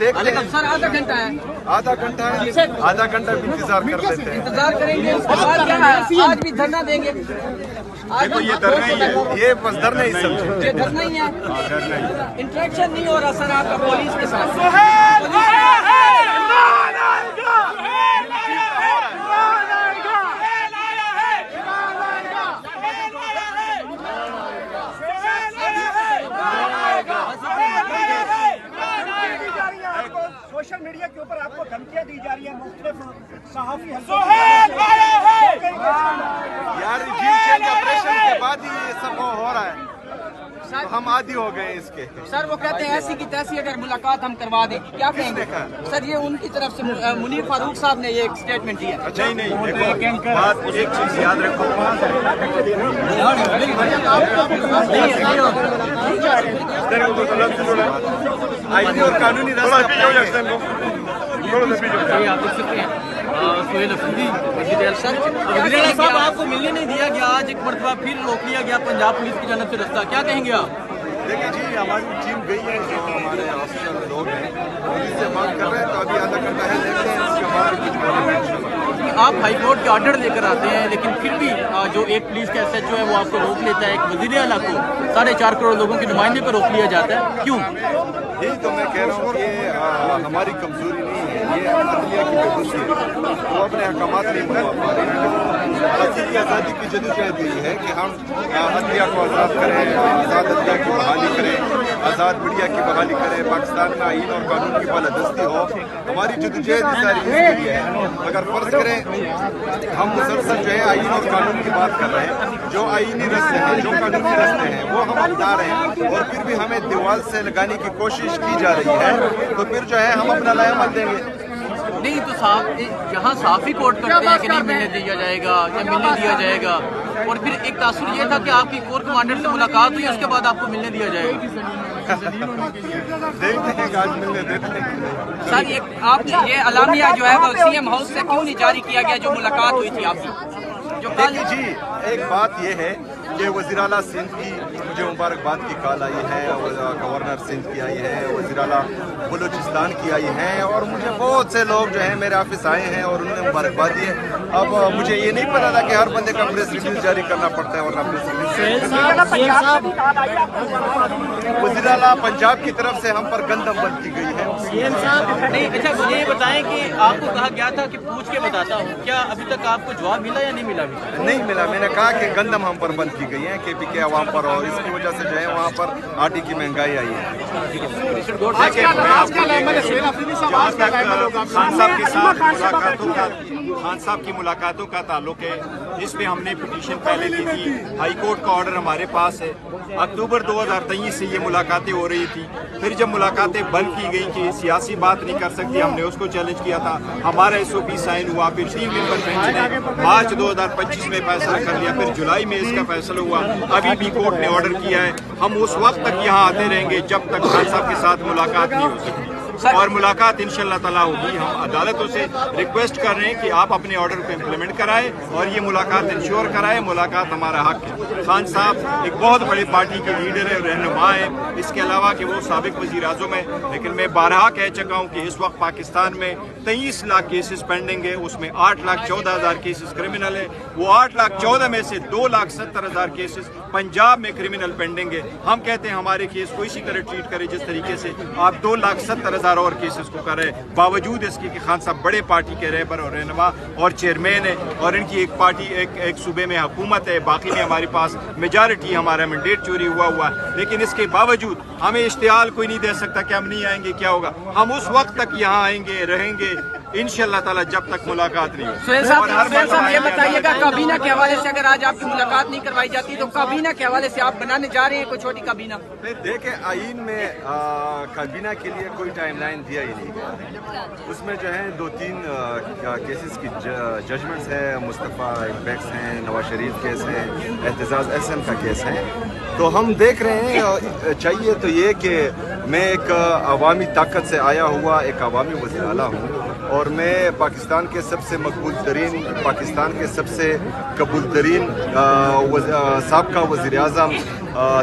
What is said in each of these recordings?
देखते हैं सर आधा घंटा है, आधा घंटा है, आधा घंटा भी इंतजार कर लेते हैं। इंतजार करेंगे, उसके बाद क्या है, आज भी धरना देंगे। देखो ये धरना ही है, ये बस धरना ही समझो। ये धरना ही है, इंटरेक्शन नहीं हो रहा सर आपका पुलिस के साथ। सोशल मीडिया के ऊपर आपको धमकियां दी जा रही है, मुख्तलिफ सहाफी यार रिजीम चेंज ऑपरेशन के बाद ही ये सब हो रहा है, तो हम आदी हो गए इसके। सर वो कहते हैं ऐसी की तैसी अगर मुलाकात हम करवा दें, क्या कहेंगे सर? ये उनकी तरफ से मुनीर फारूक साहब ने ये एक स्टेटमेंट दिया। अच्छा ही नहीं, देखो बात एक चीज याद रखो, आईनी और कानूनी रास्ता साहब आपको मिलने नहीं दिया गया, आज एक मरतबा फिर रोक लिया गया पंजाब पुलिस की जानब से रास्ता, क्या कहेंगे आप? देखिए जी, हमारी टीम गई है, जो हमारे ऑफिसर लोग हैं उनसे बात कर रहे हैं, तो अभी आधा घंटा है, देखते हैं उसके बाद कुछ बोलेंगे। आप हाई कोर्ट के ऑर्डर लेकर आते हैं, लेकिन फिर भी जो एक पुलिस का SHO है वो आपको रोक लेता है, एक वज़ीर आला को 4.5 करोड़ लोगों के नुमाइंदे को रोक लिया जाता है, क्यों? यही तो मैं कह रहा हूँ, ये हमारी कमजोरी नहीं है, ये अदलिया की बेबसी है, वो अपने अहकामात नहीं बना पा रहे हैं। की आज़ादी की जदोजहद यही है कि हम अदलिया को आज़ाद करें, आज़ाद अदलिया की बहाली करें, आज़ाद मीडिया की बहाली करें, पाकिस्तान में आईन और कानून की बालादस्ती हो। हमारी जदोजहद सारी इसके लिए है। अगर फर्ज करें हम मुसलसल जो है आईन और कानून की बात कर रहे हैं, जो आईनी रस्ते हैं, जो कानूनी रस्ते हैं वो हम अपना रहे हैं, और फिर भी हमें दीवार से लगाने की कोशिश की जा रही है, तो फिर जो है हम अपना लाया देंगे। नहीं तो साहब यहाँ साफी कोर्ट करते हैं कि नहीं मिलने दिया जाएगा या मिलने दिया जाएगा, और फिर एक तासुर ये था कि आपकी कोर कमांडर से मुलाकात हुई, उसके बाद आपको मिलने दिया जाएगा। देखते हैं आज मिलने देते हैं। सर ये आप ये अलामिया जो है वो CM हाउस से क्यों नहीं जारी किया गया जो मुलाकात हुई थी आपकी? जो देखिए जी, एक बात ये है कि वज़ीर आला सिंध की मुझे मुबारकबाद की कॉल आई है, गवर्नर सिंध की आई है, वज़ीर आला बलूचिस्तान की आई है, और मुझे बहुत से लोग जो हैं मेरे ऑफिस आए हैं और उन्होंने मुबारकबाद दी है। अब मुझे ये नहीं पता था कि हर बंदे का प्रेस रिलीज जारी करना पड़ता है, वरना प्रेस रिलीज वज़ीर आला पंजाब की तरफ से हम पर गंदम बंद की गई है। नहीं अच्छा मुझे ये बताएं कि आपको कहा गया था कि पूछ के बताता हूँ, क्या अभी तक आपको जवाब मिला या नहीं मिला? नहीं मिला। मैंने कहा कि गंदम हम पर बंद की गई है KPK अवाम पर, और इसकी वजह से जो है वहाँ पर आटे की महंगाई आई है। खान साहब की मुलाकातों का ताल्लुक है, इसमें हमने पिटीशन पहले दी थी, हाई कोर्ट का ऑर्डर हमारे पास है। अक्टूबर 2023 से ये मुलाकातें हो रही थी, फिर जब मुलाकातें बंद की गई कि सियासी बात नहीं कर सकती, हमने उसको चैलेंज किया था, हमारा SOP साइन हुआ, फिर 3 मेंबर बेंच ने मार्च 2025 में फैसला कर लिया, फिर जुलाई में इसका फैसला हुआ, अभी भी कोर्ट ने ऑर्डर किया है। हम उस वक्त तक यहाँ आते रहेंगे जब तक खान साहब के साथ मुलाकात नहीं हो सकती, और मुलाकात इंशाअल्लाह ताला होगी। हम अदालतों से रिक्वेस्ट कर रहे हैं कि आप अपने ऑर्डर को इम्प्लीमेंट कराएं और ये मुलाकात इंश्योर कराएं। मुलाकात हमारा हक है। खान साहब एक बहुत बड़ी पार्टी के लीडर है, रहनुमा है, इसके अलावा कि वो साबिक वज़ीर आज़म है, लेकिन मैं बारहा कह चुका हूँ कि इस वक्त पाकिस्तान में 23 लाख केसेस पेंडिंग है, उसमें 8,14,000 केसेस क्रिमिनल है, वो 8,14,000 में से 2,70,000 केसेस पंजाब में क्रिमिनल पेंडिंग है। हम कहते हैं हमारे केस को इसी तरह ट्रीट करें जिस तरीके से आप 2,70,000 और केसेस को कर रहे हैं, बावजूद इसके कि खान साहब बड़े पार्टी के रहबर और रहनुमा और चेयरमैन है, और इनकी एक पार्टी एक सूबे में हुकूमत है, बाकी में हमारे पास मेजॉरिटी, हमारा मैंडेट चोरी हुआ है, लेकिन इसके बावजूद हमें इश्तिहाल कोई नहीं दे सकता कि हम नहीं आएंगे। क्या होगा? हम उस वक्त तक यहाँ आएंगे, रहेंगे इंशाअल्लाह ताला जब तक मुलाकात नहीं होगी। सुहेल साहब ये बताइएगा, काबीना के हवाले से अगर आज आपकी मुलाकात नहीं करवाई जाती तो काबीना के हवाले से आप बनाने जा रहे हैं कोई छोटी काबीना? देखे आईन में काबीना के लिए कोई टाइमलाइन दिया ही नहीं गया, उसमें जो है 2-3 केसेस की जजमेंट्स हैं, मुस्तफ़ा इकबैक्स हैं, नवाज शरीफ केस है, एहतजाज एहसन का केस है। तो हम देख रहे हैं, चाहिए तो ये कि میں ایک عوامی طاقت سے آیا ہوا ایک عوامی وزیر اعلیٰ ہوں، اور میں پاکستان کے سب سے مقبول ترین، پاکستان کے سب سے قبول ترین سابقہ وزیر اعظم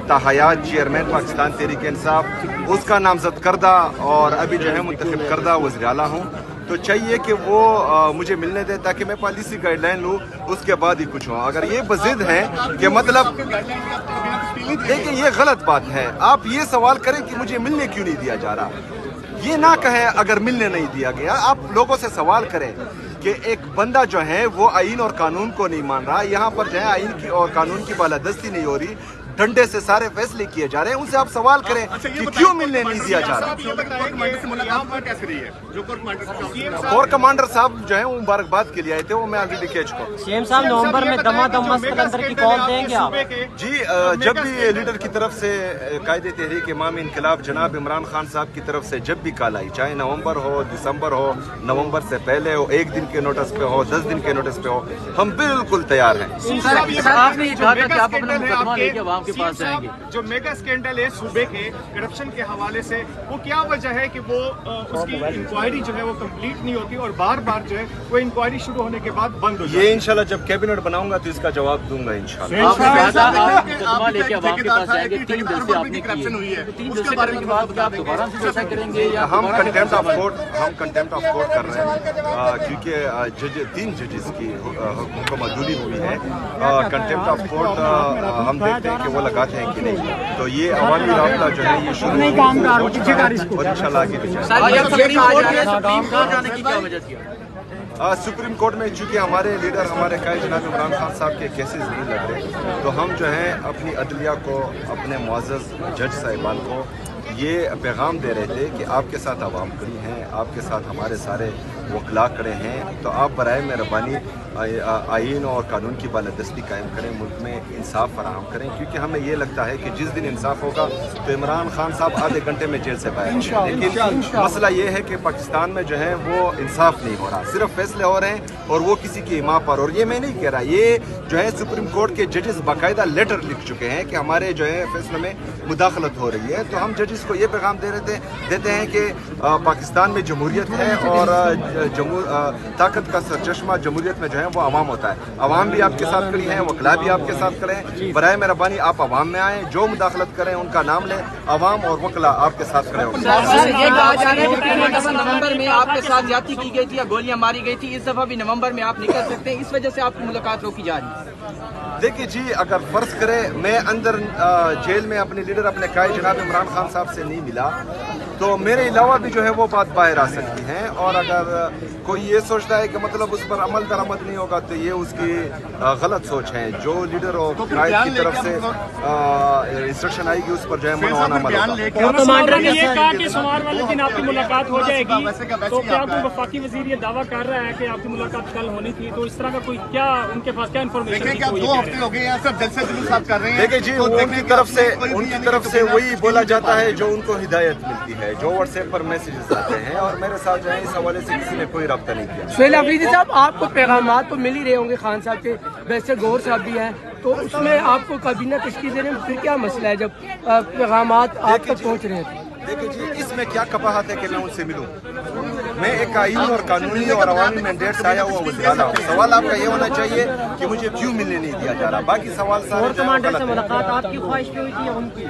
تاحیات چیئرمین پاکستان تحریک انصاف، اس کا نامزد کردہ اور ابھی جو ہے منتخب کردہ وزیر اعلیٰ ہوں. تو چاہیے کہ وہ مجھے ملنے دے تاکہ میں پالیسی گائیڈ لائن لوں، اس کے بعد ہی کچھ ہوں. اگر یہ بضد ہے کہ مطلب دیکھیں یہ غلط بات ہے. آپ یہ سوال کریں کہ مجھے ملنے کیوں نہیں دیا جا رہا، یہ نہ کہیں اگر ملنے نہیں دیا گیا. آپ لوگوں سے سوال کریں کہ ایک بندہ جو ہے وہ آئین اور قانون کو نہیں مان رہا، یہاں پر جو ہے آئین کی اور قانون کی بالادستی نہیں ہو رہی، ڈنڈے سے سارے فیصلے کیے جا رہے ہیں. ان سے آپ سوال کریں کہ کیوں ملنے نہیں دیا جا رہا. کور کمانڈر صاحب جو ہیں وہ مبارکباد کے لیے آئے تھے، وہ میں آگے کہہ چکا ہوں. شیم صاحب نومبر میں دمادم مسکندر کی کال دیں گے آپ؟ جی جب بھی لیڈر کی طرف سے قائد تحریک امام انقلاب جناب عمران خان صاحب کی طرف سے جب بھی کال آئی، چاہے نومبر ہو، دسمبر ہو، نومبر سے پہلے ہو، 1 دن کے نوٹس پہ ہو، 10 دن کے نوٹس پہ ہو، ہم بالکل تیار ہیں. آپ نے یہ کہا تھا کہ آپ اپنا مقدمہ لے کے عوام کے پاس جائیں گے. جو میگا اسکینڈل ہے صوبے کے کرپشن کے حوالے سے، وہ کیا وجہ ہے کہ وہ اس کی انکوائری جو ہے وہ کمپلیٹ نہیں ہوتی اور بار بار جو ہے وہ انکوائری شروع ہونے کے بعد بند ہو جاتی ہے؟ یہ انشاءاللہ جب کیبنٹ بناؤں گا تو اس کا جواب دوں گا انشاءاللہ. آپ نے کہا تھا آپ مقدمہ لے کے عوام کے پاس جائیں گے، 3 جلسے آپ نے کیے، 3 جلسے کرنے کے بعد کیا آپ دوبارہ سے جلسہ کریں گے یا ہم کنٹمپٹ آف کورٹ کر رہے ہیں کیونکہ 3 ججز کی حکم عدولی ہوئی ہے. کنٹمپٹ آف کورٹ ہم دیکھتے ہیں کہ وہ لگاتے ہیں کہ نہیں. تو یہ عوامی رابطہ جو ہے یہ شروع ہو چکا ہے اور انشاءاللہ آگے بھی سپریم کورٹ جانے کی کیا وجہ تھی؟ سپریم کورٹ میں چونکہ ہمارے لیڈر ہمارے قائد جناب عمران خان صاحب کے کیسز نہیں لگ رہے، تو ہم جو ہیں اپنی عدلیہ کو، اپنے معزز جج صاحبان کو یہ پیغام دے رہے تھے کہ آپ کے ساتھ عوام کھڑی ہیں، آپ کے ساتھ ہمارے سارے وکلاء کھڑے ہیں، تو آپ برائے مہربانی آئین اور قانون کی بالادستی قائم کریں، ملک میں انصاف فراہم کریں. کیونکہ ہمیں یہ لگتا ہے کہ جس دن انصاف ہوگا تو عمران خان صاحب آدھے گھنٹے میں جیل سے باہر آئیں گے. لیکن مسئلہ یہ ہے کہ پاکستان میں جو ہے وہ انصاف نہیں ہو رہا، صرف فیصلے ہو رہے ہیں اور وہ کسی کی حمایت پر. اور یہ میں نہیں کہہ رہا، یہ جو ہے سپریم کورٹ کے ججز باقاعدہ لیٹر لکھ چکے ہیں کہ ہمارے جو ہے فیصلوں میں مداخلت ہو رہی ہے. تو ہم ججز کو یہ پیغام دیتے ہیں کہ پاکستان میں جمہوریت ہے اور طاقت کا سرچشمہ جمہوریت میں جو ہے وہ عوام ہوتا ہے. عوام بھی آپ کے ساتھ کھڑی ہیں، وکلاء بھی آپ کے ساتھ کھڑے ہیں. برائے مہربانی آپ عوام میں آئیں، جو مداخلت کریں ان کا نام لیں، عوام اور وکلاء آپ کے ساتھ کھڑے ہوں. یہ کہا جا رہا ہے کہ پہلے دفعہ نومبر میں آپ کے ساتھ زیادتی کی گئی تھی یا گولیاں ماری گئی تھی، اس دفعہ بھی نومبر میں آپ نکل سکتے ہیں، اس وجہ سے آپ کی ملاقات روکی جا رہی ہے؟ دیکھیے جی، اگر فرض کرے میں اندر جیل میں اپنے لیڈر اپنے قائد جناب عمران خان صاحب سے نہیں ملا تو میرے علاوہ بھی جو ہے وہ بات باہر آ سکتی ہیں. اور اگر کوئی یہ سوچتا ہے کہ مطلب اس پر عمل درآمد نہیں ہوگا تو یہ اس کی غلط سوچ ہے. جو لیڈر اور قائد کی طرف سے انسٹرکشن آئے گی اس پر جو ہے منوانا عمل ہوگا. کمانڈر نے یہ کہا کہ سوموار والے دن آپ کی ملاقات ہو جائے گی، تو کیا کوئی وفاقی وزیر یہ دعویٰ کر رہا ہے کہ آپ کی ملاقات کل ہونی تھی؟ تو اس طرح کا کوئی کیا ان کے پاس کیا انفارمیشن؟ دیکھیں جی، ان کی طرف سے وہی بولا جاتا ہے جو ان کو ہدایت ملتی ہے، جو واٹس ایپ پر میسیجز آتے ہیں، اور میرے ساتھ جو ہے اس حوالے سے کسی نے کوئی رابطہ نہیں کیا. سہیل آفریدی صاحب، آپ کو پیغامات تو مل ہی رہے ہوں گے خان صاحب کے، ویسے گور صاحب بھی ہیں، تو اس میں آپ کو کابینہ تشکیل دینے میں پھر کیا مسئلہ ہے جب پیغامات آپ تک پہنچ رہے تھے؟ دیکھیں جی، اس میں کیا قباحت ہے کہ میں ان سے ملوں؟ میں ایک آئین اور قانونی اور عوامی مینڈیٹ سے آیا ہوا وزیر اعلیٰ ہوں. سوال آپ کا یہ ہونا چاہیے کہ مجھے کیوں ملنے نہیں دیا جا رہا. باقی سوال سارے کمانڈر سے ملاقات آپ کی خواہش پہ ہوئی تھی یا ان کی؟